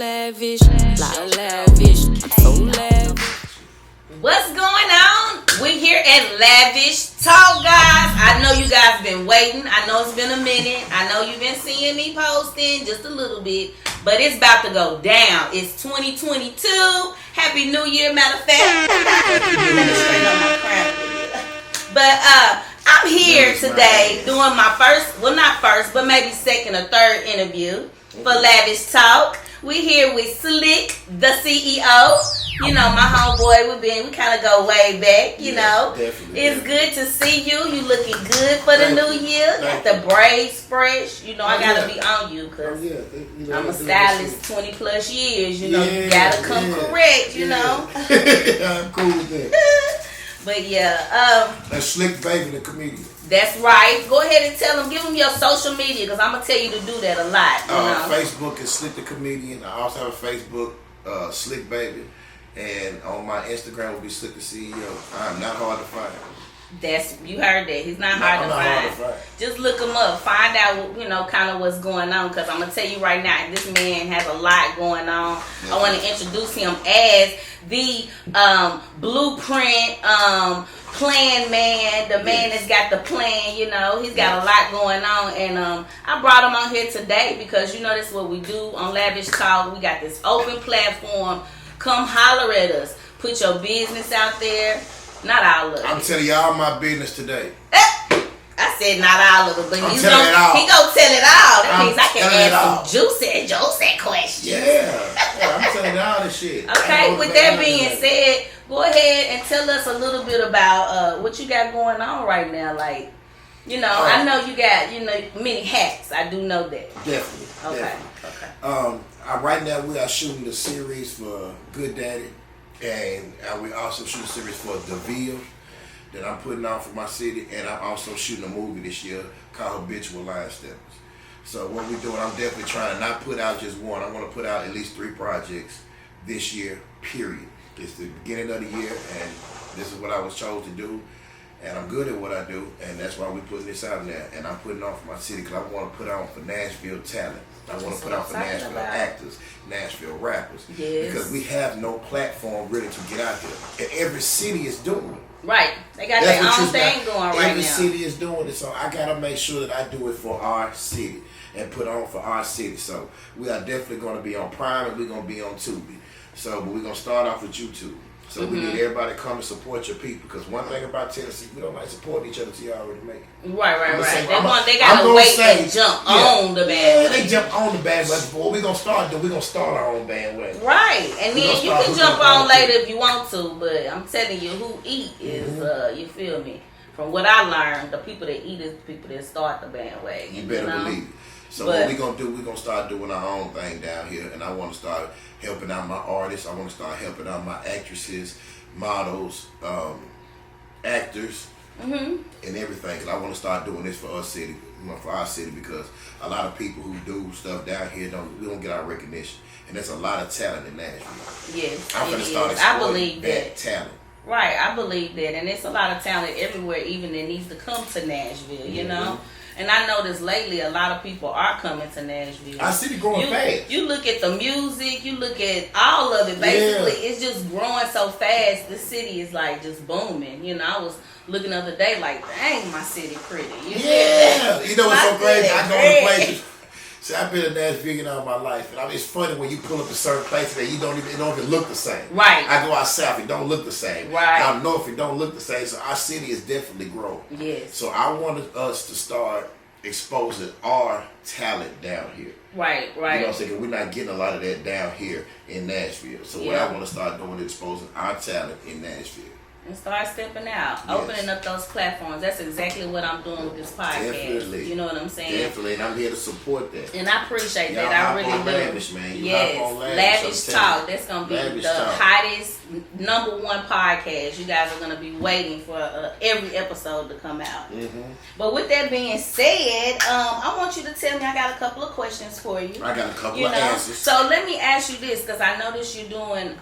lavish, lavish, I'm so lavish. What's going on? We're here at Lavish Talk, guys. I know you guys been waiting. I know it's been a minute. I know you've been seeing me posting just a little bit, but it's about to go down. It's 2022. Happy New Year, matter of fact. Let me straighten up my crown a little bit. But I'm here today doing my first, well not first, but maybe second or third interview for Lavish Talk. We're here with Slick, the CEO. You know, my homeboy, we kind of go way back, you know. Definitely. It's good to see you. You looking good for the new year. Got the braids fresh. You know, I got to be on you because I'm a stylist 20 plus years. You know, you got to come correct, you know. I'm cool with that. But yeah. That's Slick Baby, the comedian. That's right. Go ahead and tell them, give them your social media because I'm going to tell you to do that a lot. You know? Facebook is Slick the Comedian. I also have a Facebook, Slick Baby. And on my Instagram will be Slick the CEO. I'm not hard to find. You heard that. He's not hard to find. Just look him up. Find out, you know, kind of what's going on. Because I'm going to tell you right now, this man has a lot going on. I want to introduce him as the blueprint plan man. The man that's got the plan, you know. He's got a lot going on. And I brought him on here today because, you know, this is what we do on Lavish Talk. We got this open platform. Come holler at us. Put your business out there. Not all of it. I'm telling y'all my business today. I said not all of it, but he gonna tell it all. That means I can ask some juicy questions. Yeah, I'm telling y'all this shit. Okay, with that being said, go ahead and tell us a little bit about what you got going on right now. Like, you know, I know you got, you know, many hats. I do know that. Definitely. Okay. Right now we are shooting the series for Good Daddy, and we also shooting a series for DeVille that I'm putting on for my city, and I'm also shooting a movie this year called Habitual Line Steppers. So what we're doing, I'm definitely trying to not put out just one. I want to put out at least 3 projects this year, period. It's the beginning of the year, and this is what I was chosen to do. And I'm good at what I do, and that's why we're putting this out there. And I'm putting on for my city because I want to put on for Nashville talent. I want to put on for Nashville actors, Nashville rappers. Yes. Because we have no platform really to get out there. And every city is doing it. Right. They got their own thing going right now. Every city is doing it. So I got to make sure that I do it for our city and put on for our city. So we are definitely going to be on Prime and we're going to be on Tubi. So, but we're going to start off with YouTube. So we need everybody to come and support your people because one thing about Tennessee, we don't like supporting each other till you already make it. Right. They gotta wait and jump on the bandwagon. Yeah, they jump on the bandwagon. But what we're gonna start doing, we're gonna start our own bandwagon. Right, and then you can jump on later if you want to, but I'm telling you, who eat is you feel me? From what I learned, the people that eat is the people that start the bandwagon. You better believe it. So what we're going to do, we're going to start doing our own thing down here. And I want to start helping out my artists. I want to start helping out my actresses, models, actors, and everything. Because I want to start doing this for our city, because a lot of people who do stuff down here, we don't get our recognition. And there's a lot of talent in Nashville. Yes, I'm going to start exploiting that talent. Right, I believe that. And there's a lot of talent everywhere, even that needs to come to Nashville, you know? And I noticed lately a lot of people are coming to Nashville. I see it growing fast. You look at the music, you look at all of it. Basically, it's just growing so fast. The city is like just booming. You know, I was looking the other day like, dang, my city pretty. You know what's so crazy? I go to places. See, I've been in Nashville all my life, and I mean, it's funny when you pull up to certain places that it don't even look the same. Right. I go out south, it don't look the same. Right. Out north, it don't look the same. So our city is definitely growing. Yes. So I wanted us to start exposing our talent down here. Right. You know what I'm saying? We're not getting a lot of that down here in Nashville. So what I want to start doing is exposing our talent in Nashville. And start stepping out, opening up those platforms. That's exactly what I'm doing with this podcast. Definitely. You know what I'm saying? Definitely, and I'm here to support that. And I appreciate that. I really do. Lavish, man. Yes, Lavish Talk. That's going to be the hottest, #1 podcast. You guys are going to be waiting for every episode to come out. But with that being said, I want you to tell me, I got a couple of questions for you. I got a couple of answers. So let me ask you this, because I noticed you're doing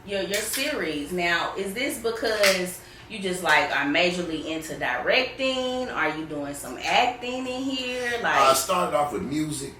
your series. Now, is this because you just like are majorly into directing? Are you doing some acting in here? Like, I started off with music,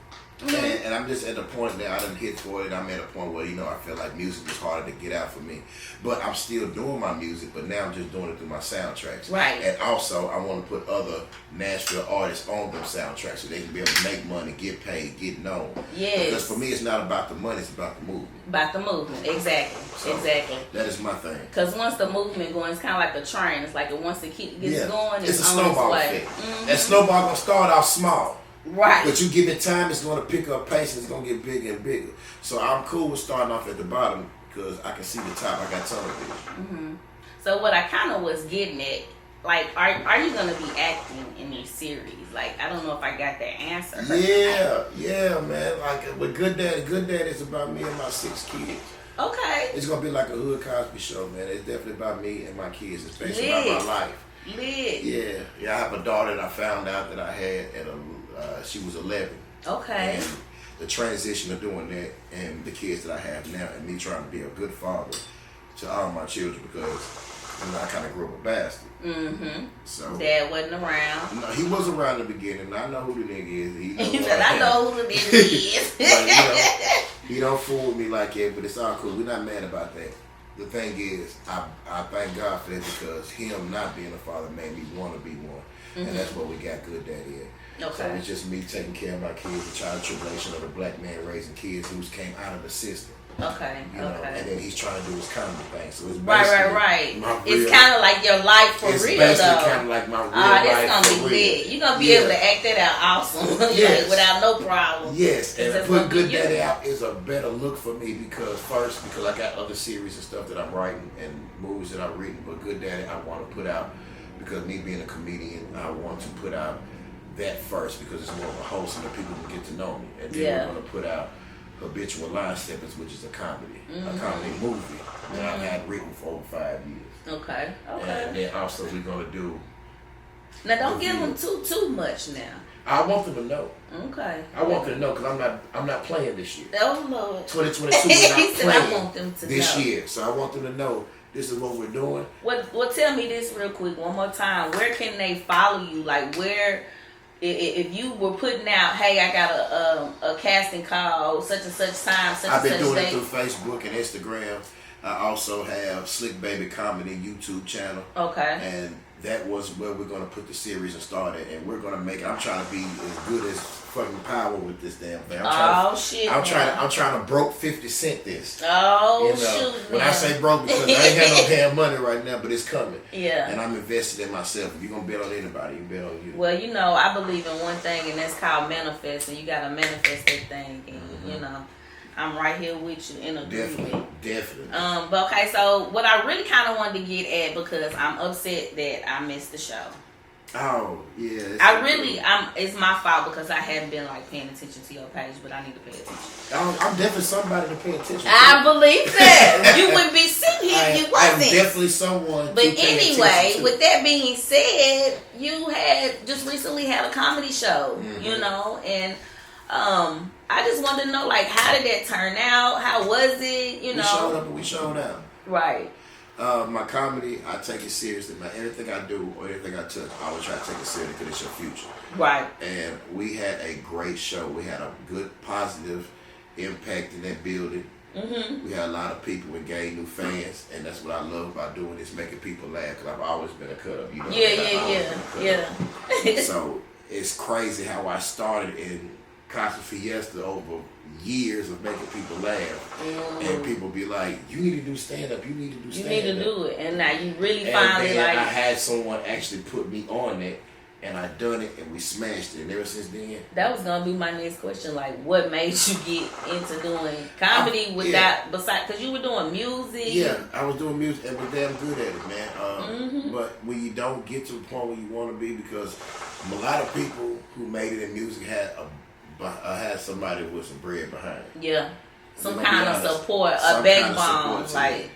And I'm just at the point now, I done hit for it. I'm at a point where, I feel like music is harder to get out for me. But I'm still doing my music, but now I'm just doing it through my soundtracks. Right. And also, I want to put other Nashville artists on them soundtracks so they can be able to make money, get paid, get known. Yes. Because for me, it's not about the money, it's about the movement. About the movement, exactly. So, exactly. That is my thing. Because once the movement going, it's kind of like a train. It's like once it gets going, it's a on snowball its way. effect. That snowball going to start off small. Right. But you give it time, it's going to pick up pace and it's going to get bigger and bigger. So I'm cool with starting off at the bottom because I can see the top. I got tunnel vision. So what I kind of was getting at, like, are you going to be acting in your series? Like, I don't know if I got that answer. Yeah, man. Like with Good Daddy is about me and my 6 kids. Okay. It's going to be like a Hood Cosby show, man. It's definitely about me and my kids. It's basically about my life. Lit. Yeah. I have a daughter that I found out that I had she was 11. Okay. And the transition of doing that and the kids that I have now and me trying to be a good father to all my children because I kind of grew up a bastard. So Dad wasn't around. No, he was around in the beginning. I know who the nigga is. He said, I know who the nigga is. But, he don't fool with me like that, but it's all cool. We're not mad about that. The thing is, I thank God for that because him not being a father made me want to be one. And that's what we got Good Daddy at. Okay. So it's just me taking care of my kids, the child tribulation of the black man raising kids who came out of the system. Okay. You know, and then he's trying to do his comedy thing. So it's right. It's kind of like your life for it's real, basically though. kind of like my real life this gonna for be real. lit. You're gonna be able to act that out awesome, Yes. like, without no problem. Yes, and It's putting just Good gonna be Daddy you. out is a better look for me because I got other series and stuff that I'm writing and movies that I'm reading, but Good Daddy I want to put out because me being a comedian, I want to put out that first because it's more of a host and the people can get to know me. And then we're going to put out Habitual Line Steppers, which is a comedy movie that I've had written for over 5 years. Okay. And then also we're going to do... Now don't give them too much now. I want them to know. Okay. I want them to know because I'm not playing this year. Oh Lord. 2022 He we're not said, playing I want them to this know. year. So I want them to know this is what we're doing. Well, tell me this real quick one more time. Where can they follow you? Like where, if you were putting out, hey, I got a casting call, such and such time, such I've and been such doing day. it through Facebook and Instagram. I also have Slick Baby Comedy YouTube channel. Okay. And that was where we're going to put the series and start it. And we're going to make it. I'm trying to be as good as fucking Power with this damn thing. I'm trying to broke 50 Cent this. Oh, shoot. When I say broke, because I ain't got no damn money right now, but it's coming. Yeah. And I'm invested in myself. If you're going to bet on anybody, you bet on you. Well, I believe in one thing, and that's called manifest. And you got to manifest that thing. And, I'm right here with you in agreement. Definitely. But okay, so what I really kind of wanted to get at, because I'm upset that I missed the show. Oh, yeah. It's my fault because I haven't been like paying attention to your page, but I need to pay attention. I'm definitely somebody to pay attention to. I believe that. You wouldn't be sitting here if you wasn't. I'm definitely someone But to pay anyway, attention to. with that being said, you had just recently had a comedy show, and I just wanted to know, like, how did that turn out? How was it? We showed up and we showed out. Right. My comedy, I take it seriously, man. Everything I do or everything I touch, I always try to take it seriously because it's your future. Right. And we had a great show. We had a good, positive impact in that building. Mm-hmm. We had a lot of people and gained new fans, and that's what I love about doing is making people laugh because I've always been a cut up. Yeah. So it's crazy how I started in Casa Fiesta over years of making people laugh, and people be like, "You need to do stand up. You need to do stand up. You need to do it." And now you really and finally then like. I had someone actually put me on it, and I done it, and we smashed it. And ever since then, that was gonna be my next question. Like, what made you get into doing comedy besides because you were doing music? Yeah, I was doing music and was damn good at it, man. But when you don't get to the point where you want to be, because a lot of people who made it in music had somebody with some bread behind it. Yeah, some kind of support, a backbone, like.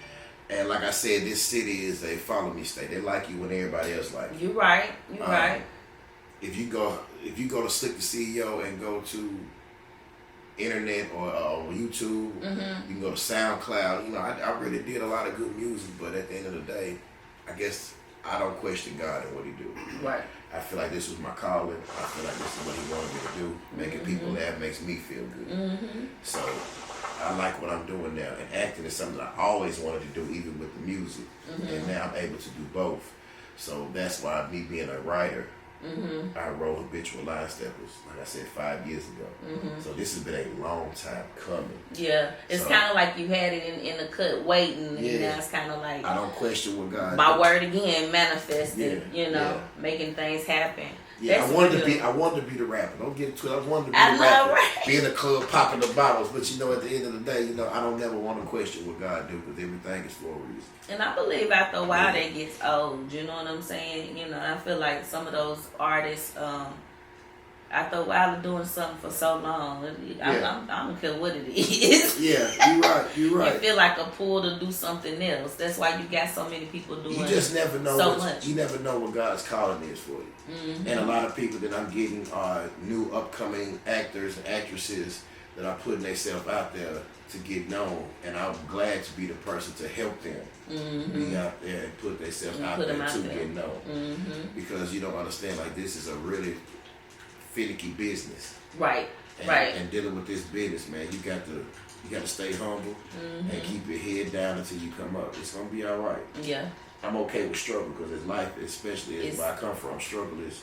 And like I said, this city is a follow me state. They like you when everybody else like you. You right. You right. If you go to Slick the CEO and go to internet or YouTube, you can go to SoundCloud. I really did a lot of good music, but at the end of the day, I guess I don't question God and what He do. Right. I feel like this was my calling. I feel like this is what He wanted me to do. Making people laugh makes me feel good. So I like what I'm doing now. And acting is something I always wanted to do, even with the music. And now I'm able to do both. So that's why me being a writer, I wrote Habitual Line Steppers, like I said, 5 years ago. So this has been a long time coming. Yeah, it's kind of like you had it in the cut waiting, and now it's kind of like I don't question what God. My word again, manifesting. You know, making things happen. Yeah, I wanted to be the rapper. Don't get it twisted. I wanted to be the rapper. Right. Be in the club popping the bottles, but at the end of the day, I don't never want to question what God do, because everything is for a reason. And I believe after a while that gets old. You know what I'm saying? I feel like some of those artists, after a while of doing something for so long, I don't care what it is. Yeah, you're right. You feel like a pull to do something else. That's why you got so many people doing. You just never know so much. You never know what God's calling is for you. And a lot of people that I'm getting are new upcoming actors and actresses that are putting themselves out there to get known, and I'm glad to be the person to help them be out there and put themselves out there to get known. Because you don't understand, like, this is a really finicky business. Right. And dealing with this business, man, you got to stay humble and keep your head down until you come up. It's gonna be all right. Yeah. I'm okay with struggle, because it's life, especially where I come from. Struggle is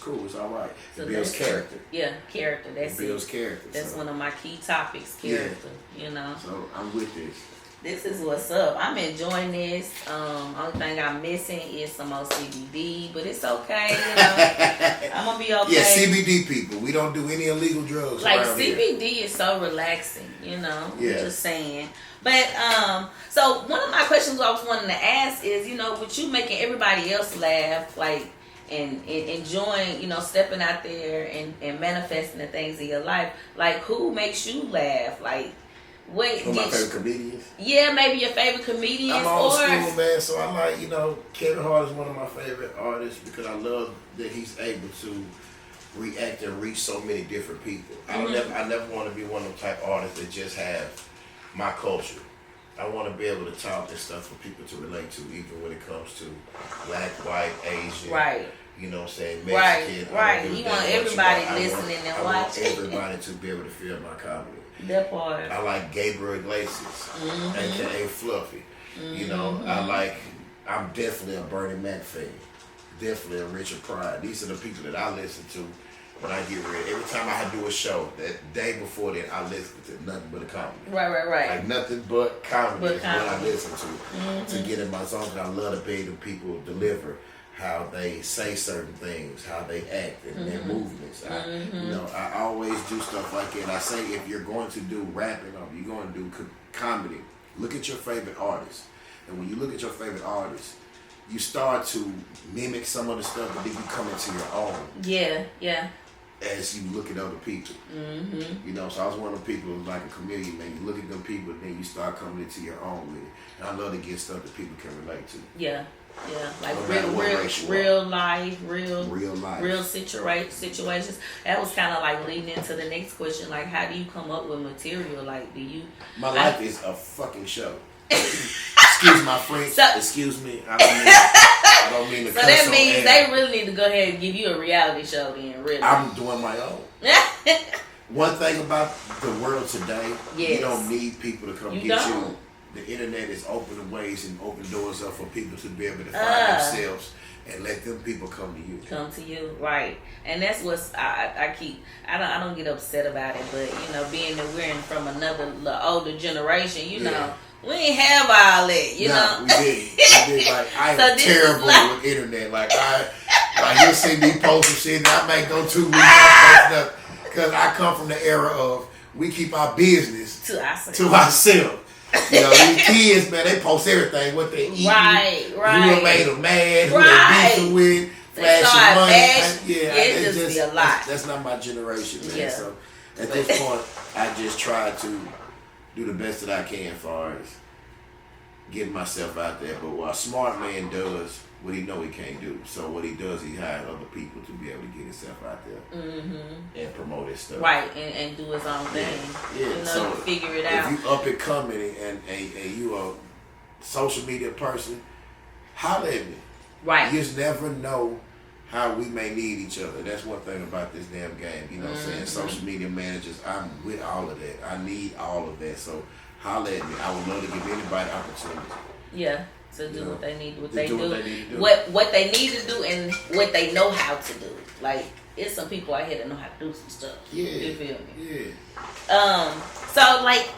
cool. It's all right. It builds character. Yeah, character. It builds character. That's one of my key topics, character. So I'm with this. This is what's up. I'm enjoying this. Only thing I'm missing is some more CBD, but it's okay. I'm gonna be okay. Yeah, CBD people. We don't do any illegal drugs. Like, around CBD here. is so relaxing. Yeah. I'm just saying. But so one of my questions I was wanting to ask is, with you making everybody else laugh, like, and enjoying, stepping out there and manifesting the things in your life, like, who makes you laugh? Like, Who my favorite comedians? Yeah, maybe your favorite comedians. I'm old school, man, so I like, Kevin Hart is one of my favorite artists, because I love that he's able to react and reach so many different people. I never want to be one of them type artists that just have my culture. I want to be able to talk and stuff for people to relate to, even when it comes to black, white, Asian. Right. You know what I'm saying? Mexican. Right. You want everybody listening and watching. I want everybody to be able to feel my comedy. That part. I like Gabriel Iglesias, aka Fluffy. I'm definitely a Bernie Mac fan. Definitely a Richard Pryor. These are the people that I listen to when I get ready. Every time I do a show, that day before that, I listen to nothing but a comedy. Right. Like, nothing but comedy is what I listen to get in my zone. And I love to be able to people deliver how they say certain things, how they act, and their movements. I always do stuff like that. And I say, if you're going to do rapping or you're going to do comedy, look at your favorite artist. And when you look at your favorite artist, you start to mimic some of the stuff, but then you come into your own. Yeah. As you look at other people. So I was one of the people who's like a chameleon, man. You look at them people, and then you start coming into your own with it. And I love to get stuff that people can relate to. Yeah, like real life, real situations. That was kind of like leading into the next question. Like, how do you come up with material? Like, My life is a fucking show. Excuse my French. Excuse me. I don't mean to. So that means they really need to go ahead and give you a reality show. Then, really, I'm doing my own. One thing about the world today, you don't need people to come get you. The internet is opening ways and open doors up for people to be able to find themselves and let them people come to you. Right. And that's what I don't get upset about it, but being that we're from another older generation, we ain't have all that, know. We did. Like, I am terrible with internet. Like you'll see me post some shit and I may go 2 weeks without posting up, because I come from the era of we keep our business to ourselves. These kids, man, they post everything, what they eat. Right. Who made them mad, who they beefing with, flashing money. It just be a lot. That's not my generation, man. Yeah. So at this point, I just try to do the best that I can as far as getting myself out there. But what a smart man does, what he know he can't do. So what he does, he hires other people to be able to get himself out there and promote his stuff. Right, and do his own thing. Yeah. So figure it out. If you up and coming and you a social media person, holler at me. Right. You just never know how we may need each other. That's one thing about this damn game. You know what I'm saying? Social media managers, I'm with all of that. I need all of that. So holler at me. I would love to give anybody opportunity. Yeah. To do what they need, what they need to do. What they need to do and what they know how to do. Like, it's some people out here that know how to do some stuff. Yeah. You feel me? Yeah. So like,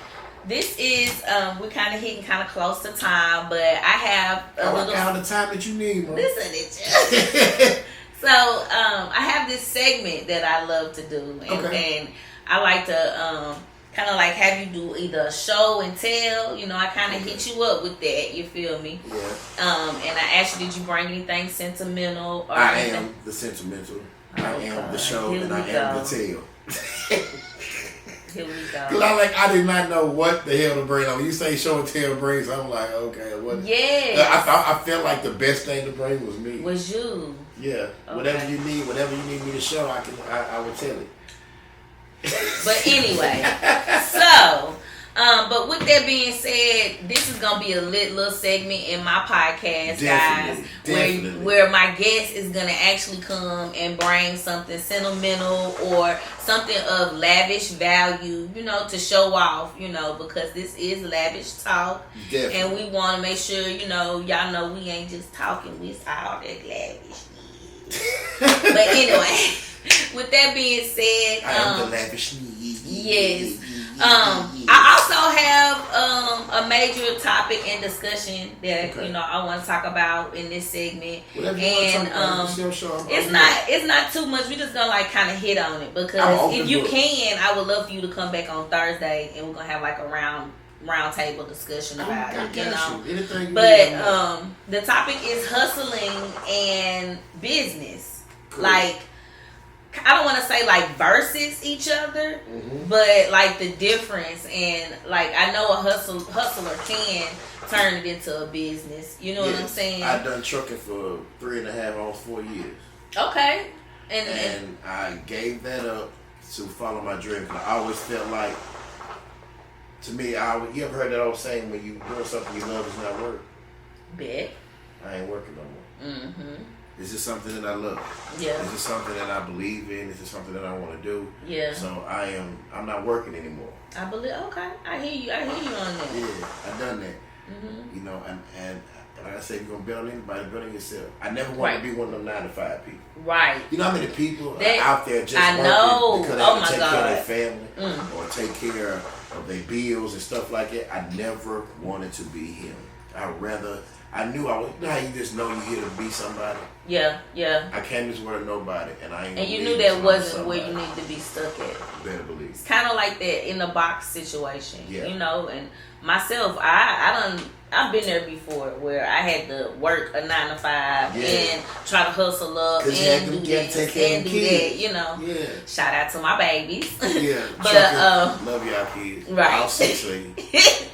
this is we're kind of hitting kind of close to time, but I have a little. All the time that you need, bro. Listen, it. So I have this segment that I love to do, and I like to kind of like have you do either a show and tell. You know, I kind of hit you up with that. You feel me? Yeah. And I asked you, did you bring anything sentimental? Or I anything? am the sentimental. I am the show, and I am the tell. Here we go. Cause I did not know what the hell to bring. When you say show and tell brings, I'm like, okay, what? Yeah. I felt like the best thing to bring was me. Was you? Yeah. Okay. Whatever you need me to show, I will tell it. But anyway, so, but with that being said, this is gonna be a little segment in my podcast, guys, where my guest is gonna actually come and bring something sentimental or something of lavish value, you know, to show off, you know, because this is Lavish Talk. Definitely. And we want to make sure, you know, y'all know we ain't just talking, we all that lavish. But anyway. With that being said, I am the lavish. Yes. I also have a major topic and discussion that you know I want to talk about in this segment. Whatever you and want to talk about, it's not too much. We just gonna like kind of hit on it because if you can, I would love for you to come back on Thursday and we're gonna have like a round table discussion about it. You know. But the topic is hustling and businer. Cool. Like, I don't want to say like versus each other, but like the difference. And like, I know a hustler can turn it into a business. You know what I'm saying? I've done trucking for 3.5, almost 4 years. Okay. And I gave that up to follow my dream. I always felt like, to me, you ever heard that old saying, when you doing something you love, it's not work? Bet. I ain't working no more. Mm-hmm. This is something that I love. Yeah. This is something that I believe in. This is something that I want to do. Yeah. So I'm not working anymore. I believe. Okay. I hear you on that. Yeah, I've done that. Mm-hmm. You know, and like I said, you're gonna bet on anybody, bet on yourself. I never want to be one of them 9-to-5 people. Right. You know how many people are out there just working because they have to take care of their family or take care of their bills and stuff like that. I never wanted to be him. I knew I was. You know how you just know you're here to be somebody. Yeah, yeah. I came this world nobody, and I ain't. And you knew that wasn't where you needed to be stuck at. Better believe. It's kind of like that in the box situation, you know. And myself, I've been there before where I had to work a 9-to-5 and try to hustle up and do this and do that, you know. Yeah. Shout out to my babies. Yeah. But love y'all kids. Right. I'll say to you.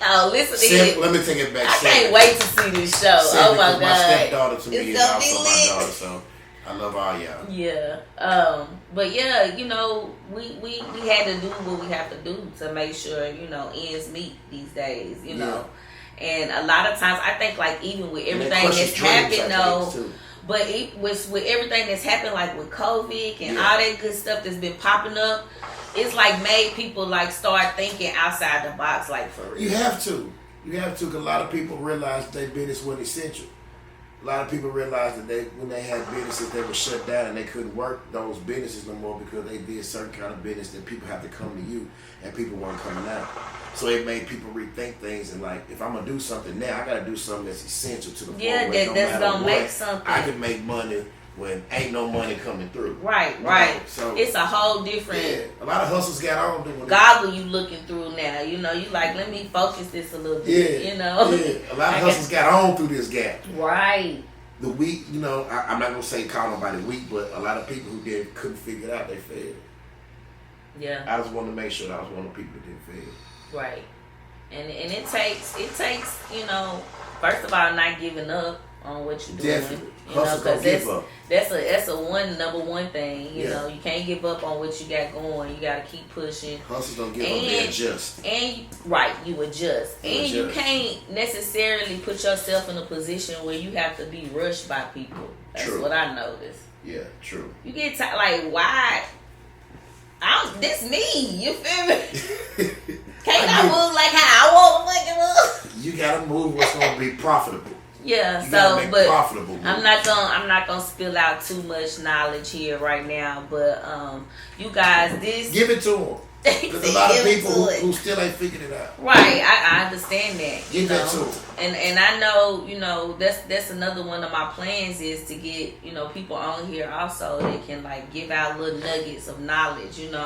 Oh, listen to it. Let me take it back. I can't wait to see this show. Oh my God. My stepdaughter to me it's is also my daughter, so I love all y'all. Yeah. But yeah, you know, we had to do what we have to do to make sure, you know, ends meet these days, you know. And a lot of times, I think, like, even with everything that's happened, though, but with everything that's happened, like with COVID and all that good stuff that's been popping up, it's like made people like start thinking outside the box, like for real. You have to, because a lot of people realize their business wasn't essential. A lot of people realized that when they had businesses, they were shut down and they couldn't work those businesses no more because they did certain kind of business that people have to come to you and people weren't coming out. So it made people rethink things and like, if I'm gonna do something now, I gotta do something that's essential to the point where that's gonna make something. I can make money when ain't no money coming through. Right. You know? So it's a whole different. Yeah, a lot of hustles got on doing goggle you looking through now. You know, you like, let me focus this a little bit. Yeah, you know. Yeah, a lot of hustles got on through this gap. Right. The weak, you know, I'm not gonna say call nobody weak, but a lot of people who couldn't figure it out, they failed. Yeah. I just wanted to make sure that I was one of the people that didn't fail. Right. And it takes, you know, first of all, not giving up. on what you're doing. Definitely. You know, Hustle, don't give up. That's a number one thing. You know, you can't give up on what you got going. You gotta keep pushing. Hustle, don't give up. They adjust. And you adjust. You can't necessarily put yourself in a position where you have to be rushed by people. That's what I noticed. Yeah, true. You get like, why? This me. You feel me? Can't I move like how I want to fucking move? You gotta move what's gonna be profitable. Yeah, but I'm not gonna spill out too much knowledge here right now. But you guys, give it to them. There's a lot of people who still ain't figured it out. Right, I understand that. Give that to them. And I know, that's another one of my plans is to get, people on here also that can like give out little nuggets of knowledge, And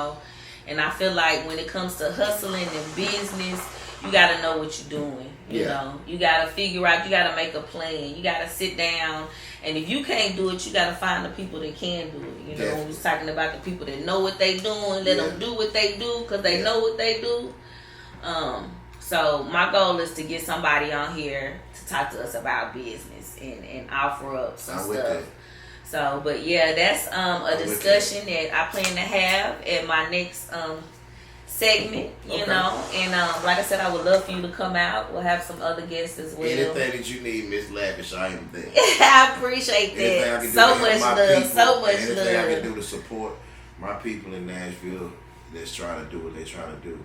I feel like when it comes to hustling and business, you gotta know what you're doing. You know, you gotta figure out. You gotta make a plan. You gotta sit down, and if you can't do it, you gotta find the people that can do it. You know, we was talking about the people that know what they doing. Let them do what they do because they know what they do. So my goal is to get somebody on here to talk to us about business and offer up some stuff. So, but yeah, that's a discussion that I plan to have at my next segment, you know. And like I said, I would love for you to come out. We'll have some other guests as well. Anything that you need, Miss Lavish, I am there. I appreciate that. So much love. So much love. Anything I can do to support my people in Nashville that's trying to do what they're trying to do.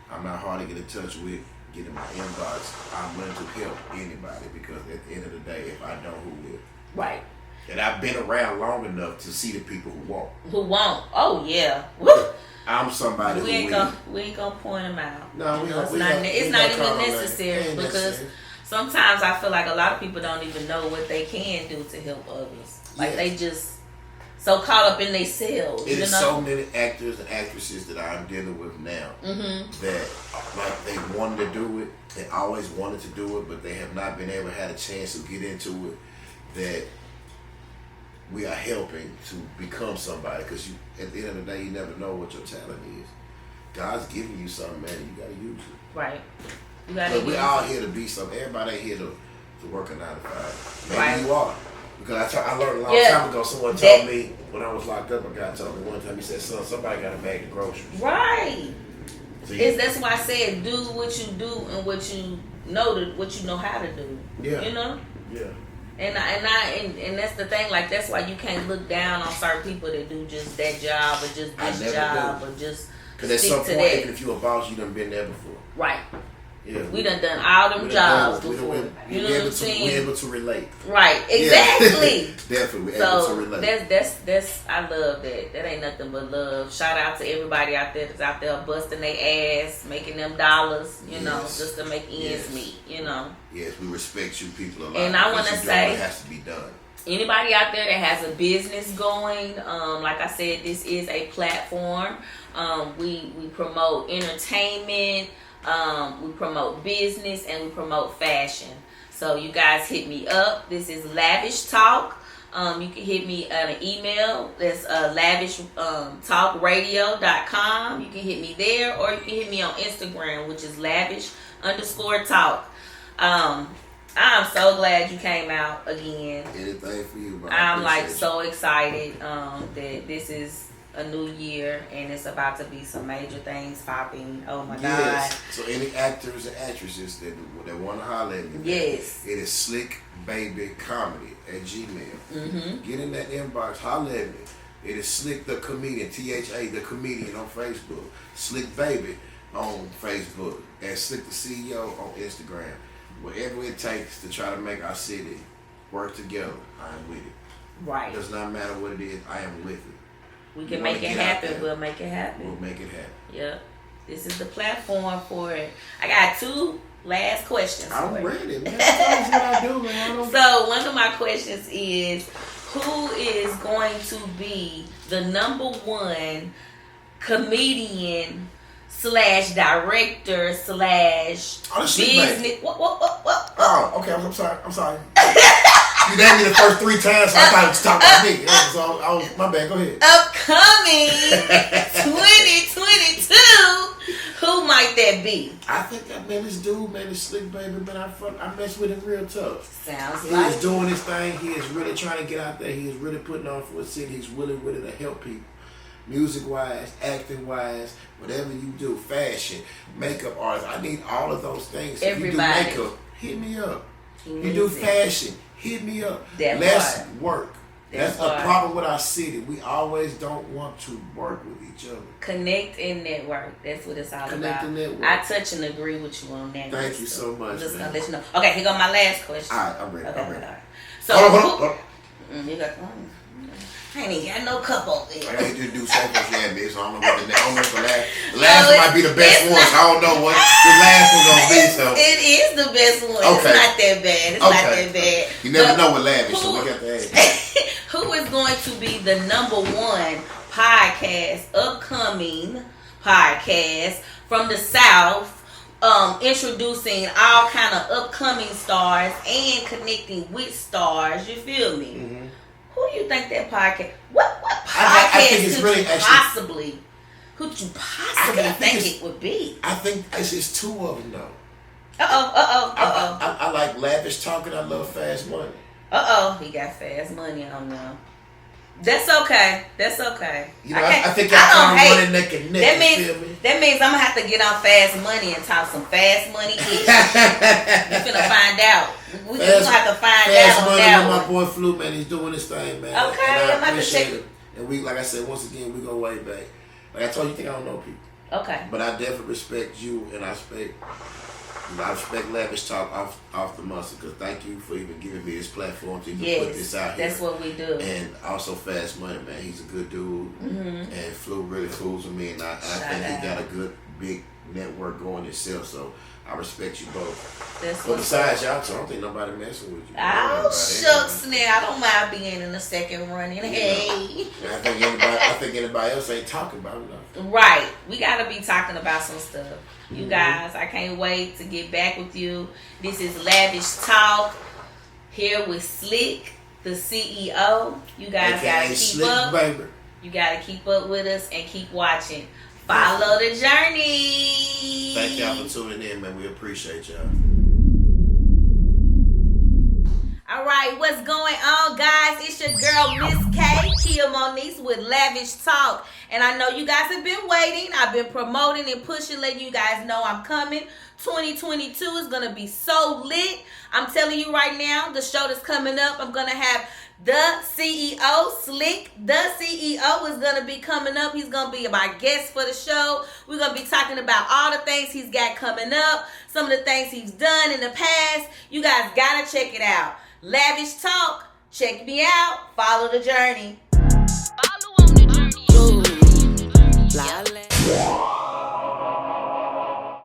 I'm not hard to get in touch with. Get in my inbox. I'm willing to help anybody because at the end of the day, if I don't, who will? Right. And I've been around long enough to see the people who won't. Who won't? Oh yeah. Woo. I'm somebody who will. We ain't gonna point them out. No, it's not even necessary because sometimes I feel like a lot of people don't even know what they can do to help others. Like they just so caught up in themselves. It is so many actors and actresses that I'm dealing with now that like they wanted to do it, they always wanted to do it, but they have not been able to have a chance to get into it. That we are helping to become somebody because you, at the end of the day, you never know what your talent is. God's giving you something, man. You gotta use it. Right. But we're all here to be something. Everybody ain't here to work a 9 to 5. Maybe you are. Because I learned a long time ago, someone told me when I was locked up, a guy told me one time, he said, son, somebody got to bag the groceries. Right. So that's why I said do what you do and what you know how to do. Yeah. You know? Yeah. And that's the thing, like that's why you can't look down on certain people that do just that job or just this job or just because at some point, even if you're a boss, you done been there before. Right. Yeah, we done all them jobs before. You know what I'm saying? We're able to relate. Right, exactly. Definitely, we're able to relate. That's I love that. That ain't nothing but love. Shout out to everybody out there that's out there busting their ass, making them dollars, you know, just to make ends meet, you know. Yes, we respect you people a lot. And I want to say, it has to be done. Anybody out there that has a business going, like I said, this is a platform. We promote entertainment. We promote business and we promote fashion. So you guys hit me up. This is Lavish Talk. You can hit me at an email. That's lavishtalkradio.com. You can hit me there, or you can hit me on Instagram, which is lavish_talk. I'm so glad you came out again. Anything for you, bro. I'm like so excited that this is a new year and it's about to be some major things popping. Oh my God. So any actors and actresses that want to holler at me, yes, it is slickbabycomedy@gmail. Get in that inbox, holler at me. It is Slick the Comedian, THA the Comedian on Facebook, Slick Baby on Facebook, and Slick the CEO on Instagram. Whatever it takes to try to make our city work together, I am with it. Right. It does not matter what it is, I am with it. We can make it happen. We'll make it happen. We'll make it happen. Yep. This is the platform for it. I got 2 last questions. I'm ready, man. That's what I do, man. So one of my questions is, who is going to be the #1 comedian / director / business? What? Oh, okay. I'm sorry. You named me the first 3 times, so I thought you was talking about me. So my bad. Go ahead. Upcoming 2022. Who might that be? be? I think this dude, man, this Slick Baby, man, I mess with him real tough. Sounds He like is doing his thing. He is really trying to get out there. He is really putting on for a city. He's really ready to help people. Music-wise, acting-wise, whatever you do, fashion, makeup artists. I need all of those things. Everybody. If you do makeup, hit me up. You do fashion, hit me up. Let's work. That's the problem with our city. We always don't want to work with each other. Connect and network. That's what it's all Connect about. and network. I touch and agree with you on that. Thank you so much. I'm just man. gonna let you know. Okay, here go my last question. All right, I'm ready. Okay, I'm ready. all right. So Hold on. you got I ain't even got no cup over there. I got to do something for that bitch. I don't know what the last one might be the best one. I don't know what the last one gonna be. So it is the best one. Okay. It's not that bad. It's not that bad. You never know with Lavish, so we got to ask. Who is going to be the #1 podcast, upcoming podcast from the South, introducing all kind of upcoming stars and connecting with stars? You feel me? Mm-hmm. Who do you think that podcast? What I podcast think it's could really you actually- possibly? Could you possibly I think think it would be? I think it's just two of them though. Uh-oh. I like Lavish talking. I love Fast Money. He got fast money on them. That's okay. You know, I think y'all kind of running neck and neck. That means I'm gonna have to get on Fast Money and talk some Fast Money ish. You finna find out. We gonna have to find Fast out on Money that with one. my boy Flu, man. He's doing his thing, man. Okay, and I'm about I to appreciate check it. And we, like I said, once again, we go way back. Like I told you, think I don't know people. Okay. But I definitely respect you, and I respect Lavish Talk off the muscle, because thank you for even giving me this platform to even put this out here. That's what we do. And also Fast Money, man, he's a good dude, and Flu really fools with me, and I think he got a good big network going himself. So I respect you both. But besides y'all two, I don't think nobody messing with you. Oh shucks, now I don't mind being in the second running. Hey, I think anybody else ain't talking about nothing. Right, we gotta be talking about some stuff. You guys, I can't wait to get back with you. This is Lavish Talk here with Slick, the CEO. You guys gotta keep Slick up. Baby. You gotta keep up with us and keep watching. Follow the journey. Thank y'all for tuning in, man. We appreciate y'all. All right, what's going on, guys? It's your girl, Ms.Kay, Kia Monique with Lavish Talk. And I know you guys have been waiting. I've been promoting and pushing, letting you guys know I'm coming. 2022 is going to be so lit. I'm telling you right now, the show that's coming up, I'm going to have the CEO, Slick. The CEO is going to be coming up. He's going to be my guest for the show. We're going to be talking about all the things he's got coming up, some of the things he's done in the past. You guys got to check it out. Lavish Talk. Check me out. Follow the journey. Follow on the journey. Ooh, la, la.